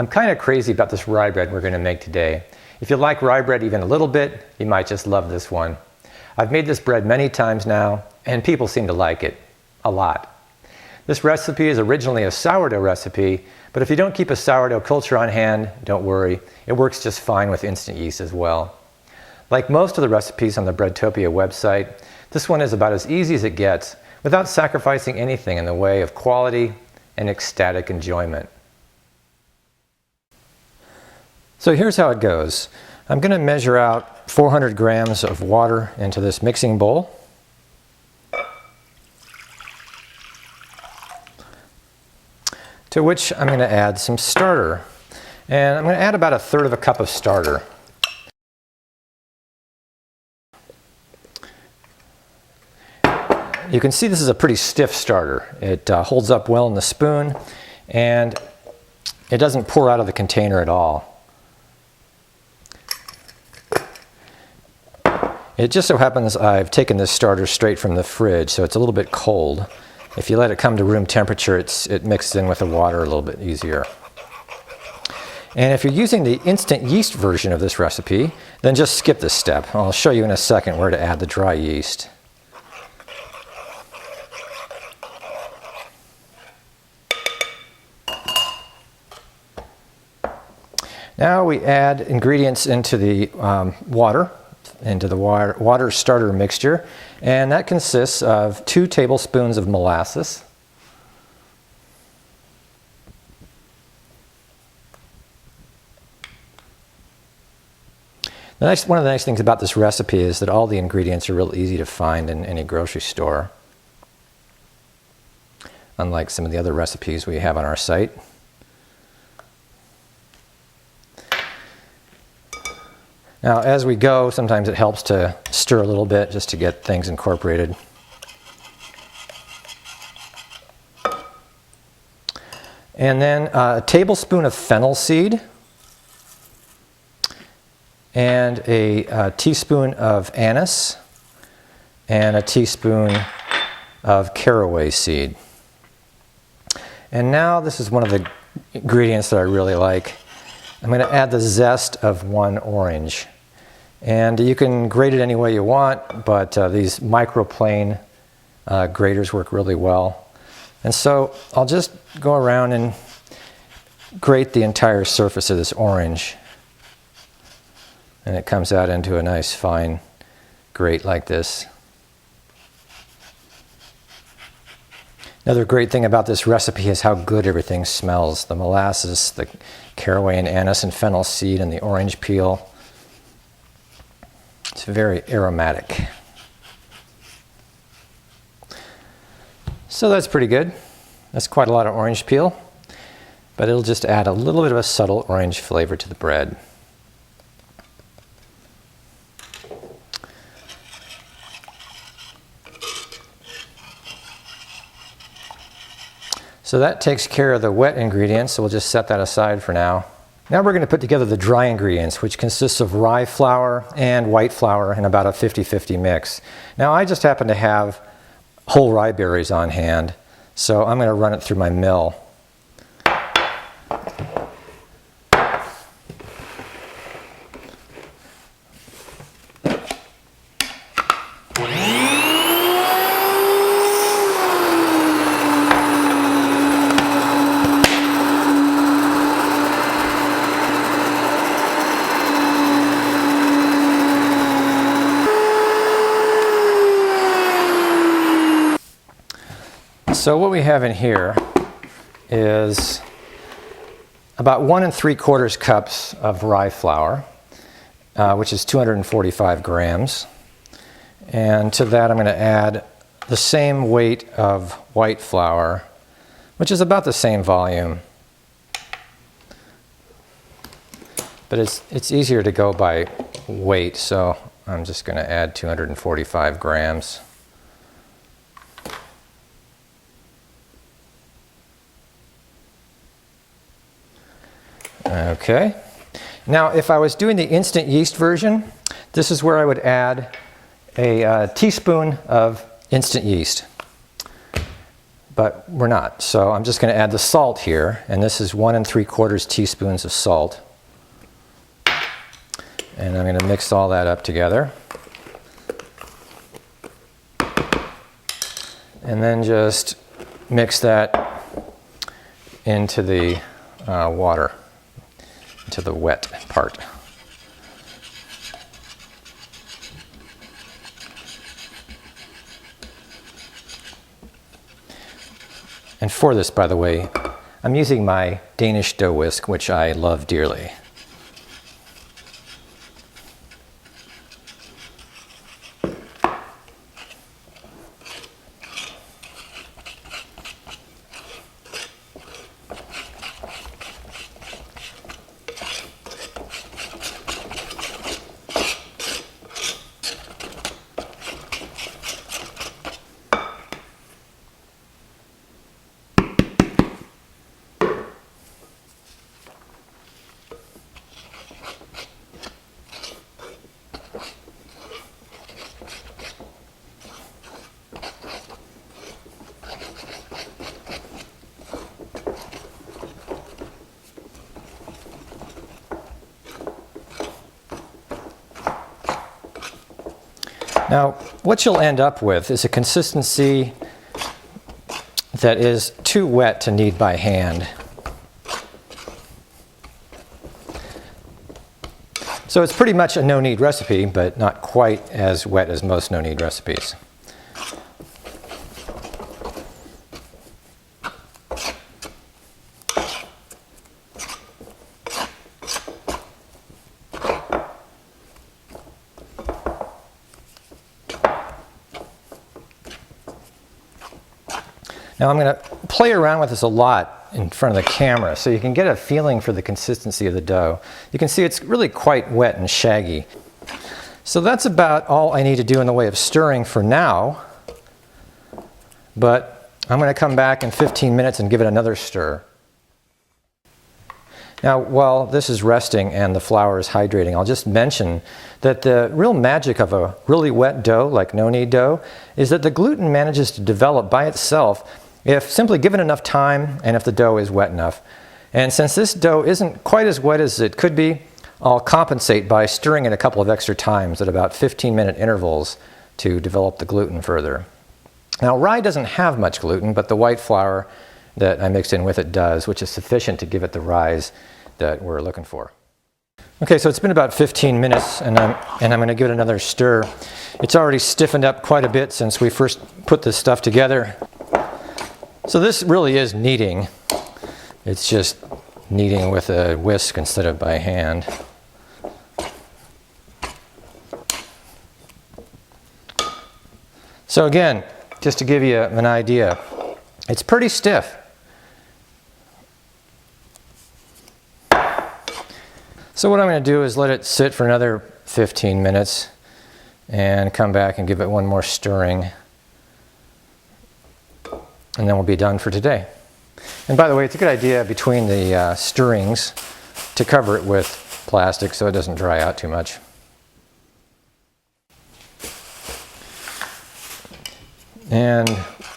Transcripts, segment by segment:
I'm kind of crazy about this rye bread we're going to make today. If you like rye bread even a little bit, you might just love this one. I've made this bread many times now, and people seem to like it a lot. This recipe is originally a sourdough recipe, but if you don't keep a sourdough culture on hand, don't worry, it works just fine with instant yeast as well. Like most of the recipes on the Breadtopia website, this one is about as easy as it gets without sacrificing anything in the way of quality and ecstatic enjoyment. So here's how it goes. I'm going to measure out 400 grams of water into this mixing bowl. To which I'm going to add some starter. And I'm going to add about 1/3 cup of starter. You can see this is a pretty stiff starter. It holds up well in the spoon, and it doesn't pour out of the container at all. It just so happens I've taken this starter straight from the fridge, so it's a little bit cold. If you let it come to room temperature, it mixes in with the water a little bit easier. And if you're using the instant yeast version of this recipe, then just skip this step. I'll show you in a second where to add the dry yeast. Now we add ingredients into the water starter mixture, and that consists of 2 tablespoons of molasses, one of the nice things about this recipe is that all the ingredients are real easy to find in any grocery store, unlike some of the other recipes we have on our site. Now, as we go, sometimes it helps to stir a little bit just to get things incorporated. And then a tablespoon of fennel seed and a teaspoon of anise and a teaspoon of caraway seed. And now this is one of the ingredients that I really like. I'm going to add the zest of 1 orange. And you can grate it any way you want, but these microplane graters work really well. And so I'll just go around and grate the entire surface of this orange. And it comes out into a nice fine grate like this. Another great thing about this recipe is how good everything smells. The molasses, the caraway and anise and fennel seed, and the orange peel. It's very aromatic. So that's pretty good. That's quite a lot of orange peel, but it'll just add a little bit of a subtle orange flavor to the bread. So that takes care of the wet ingredients, so we'll just set that aside for now. Now we're going to put together the dry ingredients, which consists of rye flour and white flour in about a 50-50 mix. Now I just happen to have whole rye berries on hand, so I'm going to run it through my mill. So what we have in here is about 1 3/4 cups of rye flour, which is 245 grams. And to that I'm going to add the same weight of white flour, which is about the same volume. But it's easier to go by weight, so I'm just going to add 245 grams. Okay. Now, if I was doing the instant yeast version, this is where I would add a teaspoon of instant yeast. but we're not. So I'm just going to add the salt here, and this is 1 3/4 teaspoons of salt. And I'm going to mix all that up together. And then just mix that into the water, into the wet part. And for this, by the way, I'm using my Danish dough whisk, which I love dearly. Now, what you'll end up with is a consistency that is too wet to knead by hand. So it's pretty much a no-knead recipe, but not quite as wet as most no-knead recipes. Now I'm going to play around with this a lot in front of the camera so you can get a feeling for the consistency of the dough. You can see it's really quite wet and shaggy. So that's about all I need to do in the way of stirring for now. But I'm going to come back in 15 minutes and give it another stir. Now, while this is resting and the flour is hydrating, I'll just mention that the real magic of a really wet dough, like no-knead dough, is that the gluten manages to develop by itself if simply given enough time and if the dough is wet enough. And since this dough isn't quite as wet as it could be, I'll compensate by stirring it a couple of extra times at about 15-minute intervals to develop the gluten further. Now, rye doesn't have much gluten, but the white flour that I mixed in with it does, which is sufficient to give it the rise that we're looking for. Okay, so it's been about 15 minutes, and I'm going to give it another stir. It's already stiffened up quite a bit since we first put this stuff together. So this really is kneading. It's just kneading with a whisk instead of by hand. So again, just to give you an idea, it's pretty stiff. So what I'm going to do is let it sit for another 15 minutes and come back and give it one more stirring. And then we'll be done for today. And by the way, it's a good idea between the stirrings to cover it with plastic so it doesn't dry out too much. And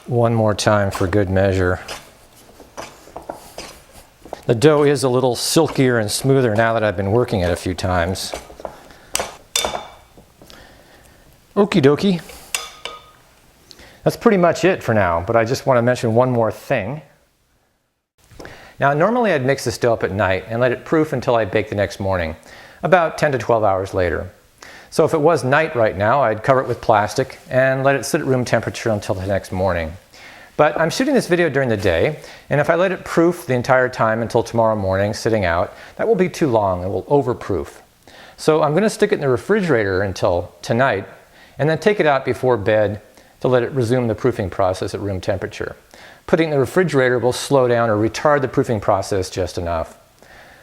one more time for good measure. The dough is a little silkier and smoother now that I've been working it a few times. Okie dokie. That's pretty much it for now, but I just want to mention one more thing. Now, normally I'd mix this dough up at night and let it proof until I bake the next morning, about 10 to 12 hours later. So if it was night right now, I'd cover it with plastic and let it sit at room temperature until the next morning. But I'm shooting this video during the day, and if I let it proof the entire time until tomorrow morning, sitting out, that will be too long. It will overproof. So I'm going to stick it in the refrigerator until tonight, and then take it out before bed to let it resume the proofing process at room temperature. Putting it in the refrigerator will slow down or retard the proofing process just enough.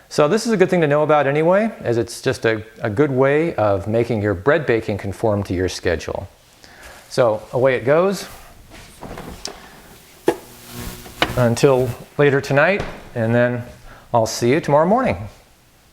So this is a good thing to know about anyway, as it's just a good way of making your bread baking conform to your schedule. So away it goes until later tonight, and then I'll see you tomorrow morning.